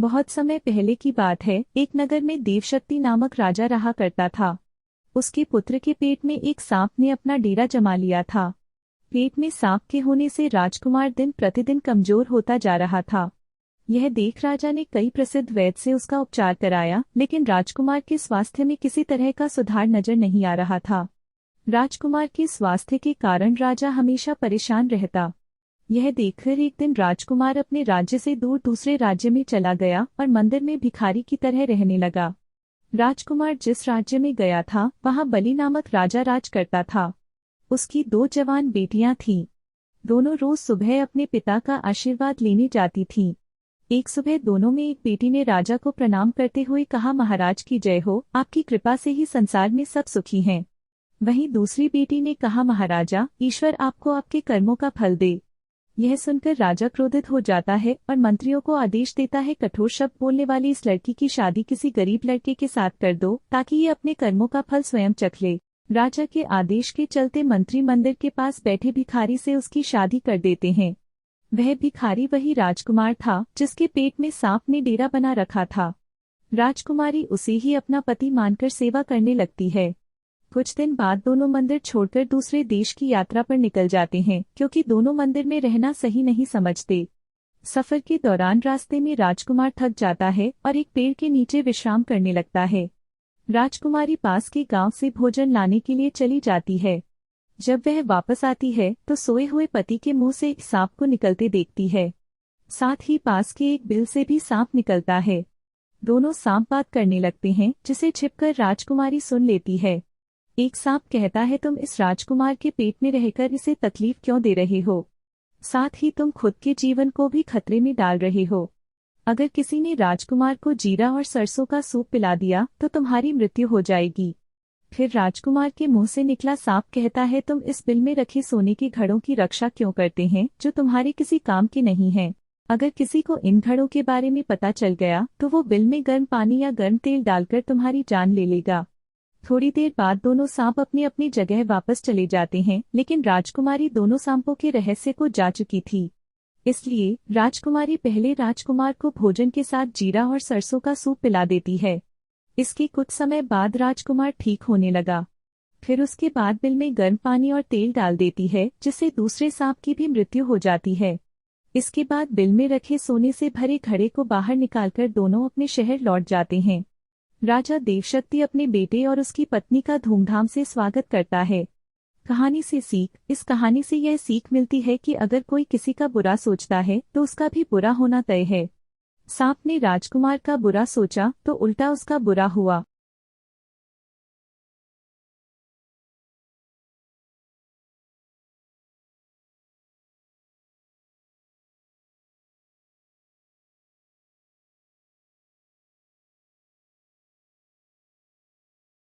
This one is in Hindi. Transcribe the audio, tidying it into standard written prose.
बहुत समय पहले की बात है। एक नगर में देवशक्ति नामक राजा रहा करता था। उसके पुत्र के पेट में एक सांप ने अपना डेरा जमा लिया था। पेट में सांप के होने से राजकुमार दिन प्रतिदिन कमजोर होता जा रहा था। यह देख राजा ने कई प्रसिद्ध वैद्य से उसका उपचार कराया, लेकिन राजकुमार के स्वास्थ्य में किसी तरह का सुधार नजर नहीं आ रहा था। राजकुमार के स्वास्थ्य के कारण राजा हमेशा परेशान रहता। यह देखकर एक दिन राजकुमार अपने राज्य से दूर दूसरे राज्य में चला गया और मंदिर में भिखारी की तरह रहने लगा। राजकुमार जिस राज्य में गया था वहां बलि नामक राजा राज करता था। उसकी 2 जवान बेटियां थीं। दोनों रोज सुबह अपने पिता का आशीर्वाद लेने जाती थीं। एक सुबह दोनों में एक बेटी ने राजा को प्रणाम करते हुए कहा, महाराज की जय हो, आपकी कृपा से ही संसार में सब सुखी हैं। वहीं दूसरी बेटी ने कहा, महाराजा, ईश्वर आपको आपके कर्मों का फल दे। यह सुनकर राजा क्रोधित हो जाता है और मंत्रियों को आदेश देता है, कठोर शब्द बोलने वाली इस लड़की की शादी किसी गरीब लड़के के साथ कर दो ताकि ये अपने कर्मों का फल स्वयं चख ले। राजा के आदेश के चलते मंत्री मंदिर के पास बैठे भिखारी से उसकी शादी कर देते हैं। वह भिखारी वही राजकुमार था जिसके पेट में सांप ने डेरा बना रखा था। राजकुमारी उसे ही अपना पति मानकर सेवा करने लगती है। कुछ दिन बाद दोनों मंदिर छोड़कर दूसरे देश की यात्रा पर निकल जाते हैं, क्योंकि दोनों मंदिर में रहना सही नहीं समझते। सफर के दौरान रास्ते में राजकुमार थक जाता है और एक पेड़ के नीचे विश्राम करने लगता है। राजकुमारी पास के गांव से भोजन लाने के लिए चली जाती है। जब वह वापस आती है तो सोए हुए पति के मुंह से एक सांप को निकलते देखती है। साथ ही पास के एक बिल से भी सांप निकलता है। दोनों सांप बात करने लगते हैं, जिसे छिपकर राजकुमारी सुन लेती है। एक सांप कहता है, तुम इस राजकुमार के पेट में रहकर इसे तकलीफ क्यों दे रहे हो? साथ ही तुम खुद के जीवन को भी खतरे में डाल रहे हो। अगर किसी ने राजकुमार को जीरा और सरसों का सूप पिला दिया तो तुम्हारी मृत्यु हो जाएगी। फिर राजकुमार के मुंह से निकला सांप कहता है, तुम इस बिल में रखे सोने के घड़ों की रक्षा क्यों करते हैं जो तुम्हारे किसी काम के नहीं हैं? अगर किसी को इन घड़ों के बारे में पता चल गया तो वो बिल में गर्म पानी या गर्म तेल डालकर तुम्हारी जान ले लेगा। थोड़ी देर बाद दोनों सांप अपनी अपनी जगह वापस चले जाते हैं, लेकिन राजकुमारी दोनों सांपों के रहस्य को जा चुकी थी। इसलिए राजकुमारी पहले राजकुमार को भोजन के साथ जीरा और सरसों का सूप पिला देती है। इसके कुछ समय बाद राजकुमार ठीक होने लगा। फिर उसके बाद बिल में गर्म पानी और तेल डाल देती है, जिससे दूसरे सांप की भी मृत्यु हो जाती है। इसके बाद बिल में रखे सोने से भरे घड़े को बाहर निकालकर दोनों अपने शहर लौट जाते हैं। राजा देवशक्ति अपने बेटे और उसकी पत्नी का धूमधाम से स्वागत करता है। कहानी से सीख। इस कहानी से यह सीख मिलती है कि अगर कोई किसी का बुरा सोचता है तो उसका भी बुरा होना तय है। सांप ने राजकुमार का बुरा सोचा तो उल्टा उसका बुरा हुआ।